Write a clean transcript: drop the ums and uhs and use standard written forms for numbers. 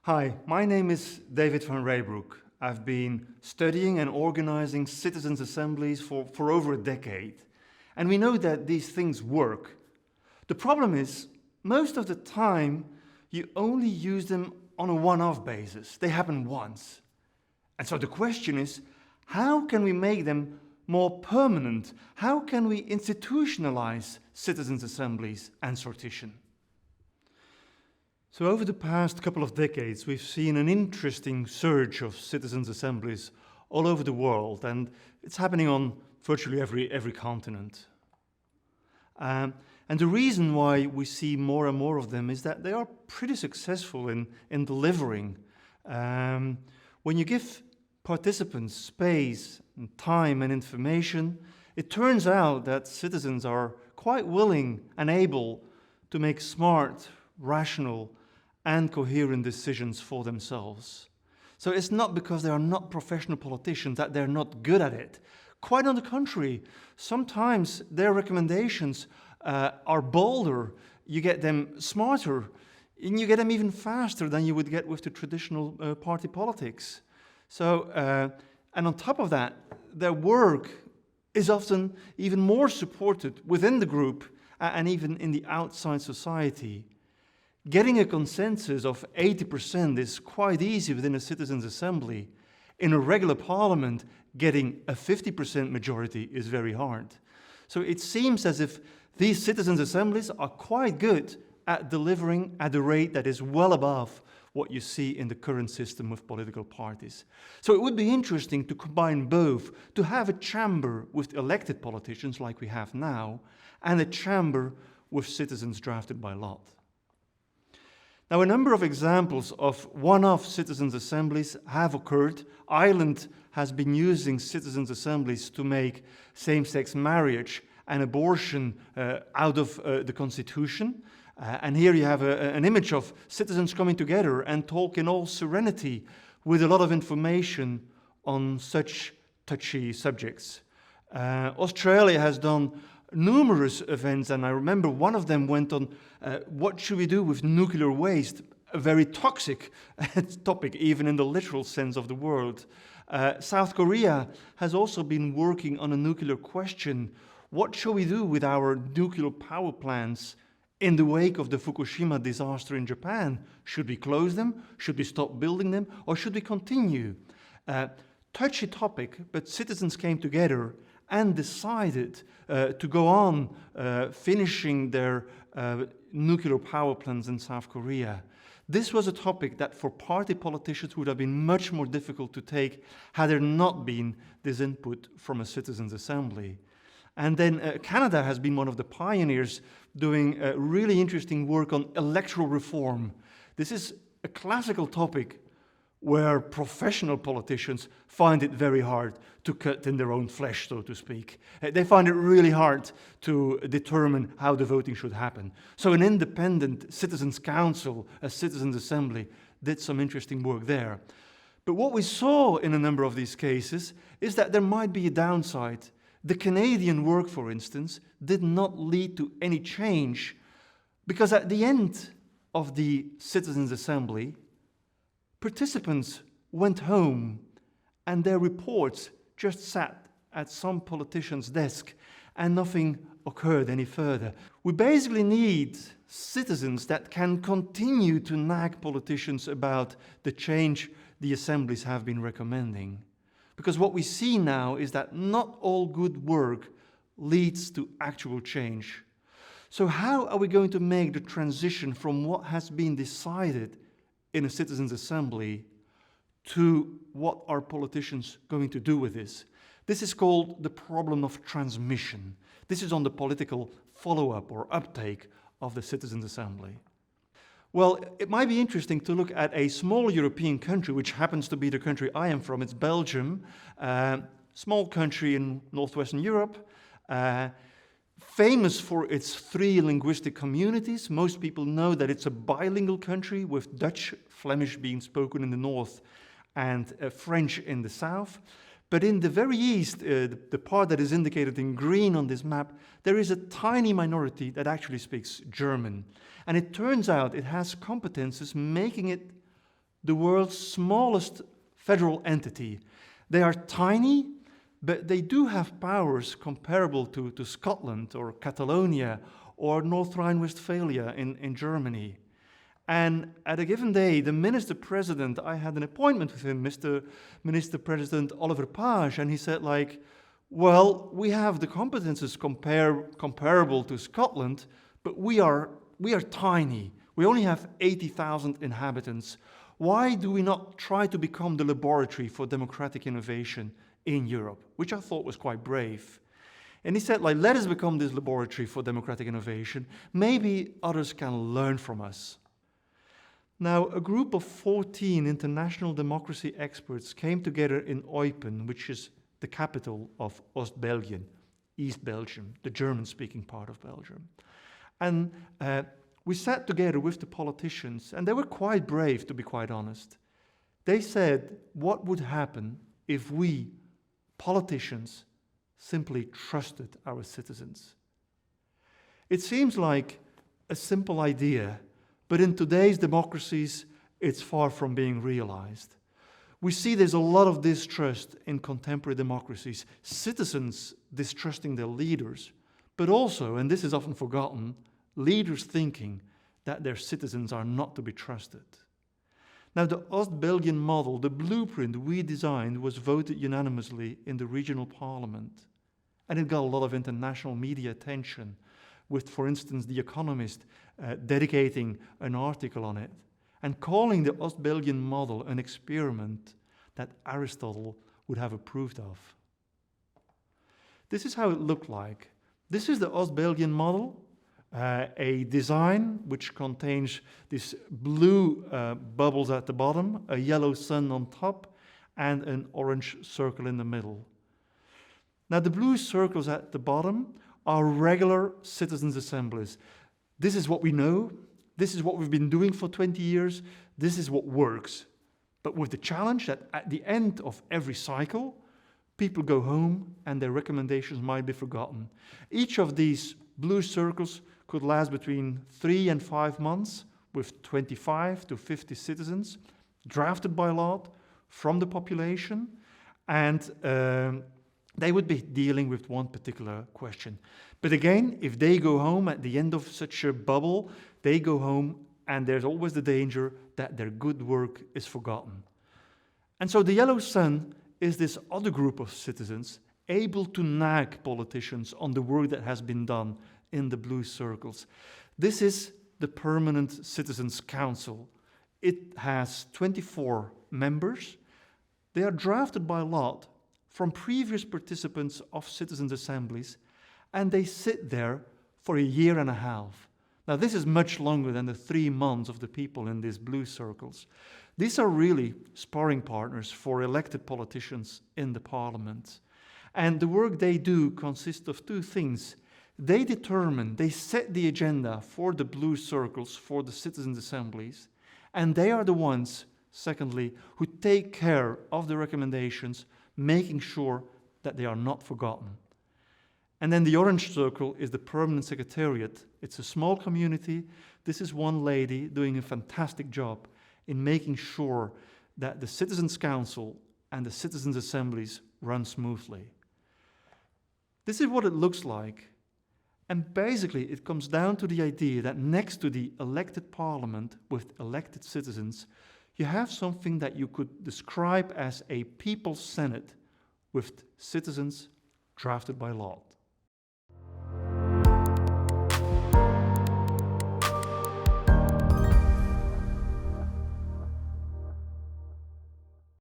Hi, my name is David van Reybroek. I've been studying and organizing citizens' assemblies for over a decade. And we know that these things work. The problem is, most of the time, you only use them on a one-off basis. They happen once. And so the question is, how can we make them more permanent? How can we institutionalize citizens' assemblies and sortition? So over the past couple of decades, we've seen an interesting surge of citizens' assemblies all over the world, and it's happening on virtually every continent. And the reason why we see more and more of them is that they are pretty successful in delivering. When you give participants space and time and information, it turns out that citizens are quite willing and able to make smart, rational, and coherent decisions for themselves. So it's not because they are not professional politicians that they're not good at it. Quite on the contrary, sometimes their recommendations are bolder, you get them smarter, and you get them even faster than you would get with the traditional party politics. So, and on top of that, their work is often even more supported within the group and even in the outside society. Getting a consensus of 80% is quite easy within a citizens' assembly. In a regular parliament, getting a 50% majority is very hard. So it seems as if these citizens' assemblies are quite good at delivering at a rate that is well above what you see in the current system of political parties. So it would be interesting to combine both, to have a chamber with elected politicians like we have now, and a chamber with citizens drafted by lot. Now, a number of examples of one-off citizens' assemblies have occurred. Ireland has been using citizens' assemblies to make same-sex marriage and abortion out of the constitution. And here you have an image of citizens coming together and talk in all serenity with a lot of information on such touchy subjects. Australia has done numerous events, and I remember one of them went on what should we do with nuclear waste, a very toxic topic, even in the literal sense of the word. South Korea has also been working on a nuclear question. What shall we do with our nuclear power plants in the wake of the Fukushima disaster in Japan? Should we close them? Should we stop building them? Or should we continue? Touchy topic, but citizens came together and decided to go on finishing their nuclear power plants in South Korea. This was a topic that for party politicians would have been much more difficult to take had there not been this input from a citizens' assembly. And then Canada has been one of the pioneers doing really interesting work on electoral reform. This is a classical topic where professional politicians find it very hard to cut in their own flesh, so to speak. They find it really hard to determine how the voting should happen. So an independent citizens' council, a citizens' assembly, did some interesting work there. But what we saw in a number of these cases is that there might be a downside. The Canadian work, for instance, did not lead to any change because at the end of the citizens' assembly, participants went home and their reports just sat at some politician's desk and nothing occurred any further. We basically need citizens that can continue to nag politicians about the change the assemblies have been recommending. Because what we see now is that not all good work leads to actual change. So how are we going to make the transition from what has been decided in a citizens' assembly to what are politicians going to do with this? This is called the problem of transmission. This is on the political follow-up or uptake of the citizens' assembly. Well, it might be interesting to look at a small European country, which happens to be the country I am from. It's Belgium, small country in northwestern Europe, famous for its 3 linguistic communities. Most people know that it's a bilingual country with Dutch, Flemish being spoken in the north and French in the south. But in the very east, the part that is indicated in green on this map, there is a tiny minority that actually speaks German. And it turns out it has competences making it the world's smallest federal entity. They are tiny, but they do have powers comparable to Scotland or Catalonia or North Rhine-Westphalia in Germany. And at a given day, the minister-president, I had an appointment with him, Minister-President Oliver Page, and he said, like, well, we have the competences comparable to Scotland, but we are tiny. We only have 80,000 inhabitants. Why do we not try to become the laboratory for democratic innovation in Europe? Which I thought was quite brave. And he said, like, let us become this laboratory for democratic innovation. Maybe others can learn from us. Now, a group of 14 international democracy experts came together in Eupen, which is the capital of Ost-Belgium, East Belgium, the German-speaking part of Belgium. And we sat together with the politicians, and they were quite brave, to be quite honest. They said, what would happen if we, politicians, simply trusted our citizens? It seems like a simple idea, but in today's democracies, it's far from being realized. We see there's a lot of distrust in contemporary democracies, citizens distrusting their leaders, but also, and this is often forgotten, leaders thinking that their citizens are not to be trusted. Now, the Ost-Belgian model, the blueprint we designed, was voted unanimously in the regional parliament. And it got a lot of international media attention, with, for instance, The Economist dedicating an article on it and calling the Ost-Belgian model an experiment that Aristotle would have approved of. This is how it looked like. This is the Ost-Belgian model, a design which contains these blue bubbles at the bottom, a yellow sun on top, and an orange circle in the middle. Now, the blue circles at the bottom are regular citizens' assemblies. This is what we know. This is what we've been doing for 20 years. This is what works. But with the challenge that at the end of every cycle, people go home and their recommendations might be forgotten. Each of these blue circles could last between 3 and 5 months with 25 to 50 citizens, drafted by lot from the population, and they would be dealing with one particular question. But again, if they go home at the end of such a bubble, they go home and there's always the danger that their good work is forgotten. And so the yellow sun is this other group of citizens able to nag politicians on the work that has been done in the blue circles. This is the Permanent Citizens Council. It has 24 members. They are drafted by lot from previous participants of citizens' assemblies, and they sit there for a year and a half. Now, this is much longer than the 3 months of the people in these blue circles. These are really sparring partners for elected politicians in the parliament. And the work they do consists of 2 things. They set the agenda for the blue circles, for the citizens' assemblies, and they are the ones, secondly, who take care of the recommendations, making sure that they are not forgotten. And then the orange circle is the permanent secretariat. It's a small community. This is one lady doing a fantastic job in making sure that the Citizens' Council and the Citizens' Assemblies run smoothly. This is what it looks like. And basically, it comes down to the idea that next to the elected parliament with elected citizens, you have something that you could describe as a people's senate with citizens drafted by lot.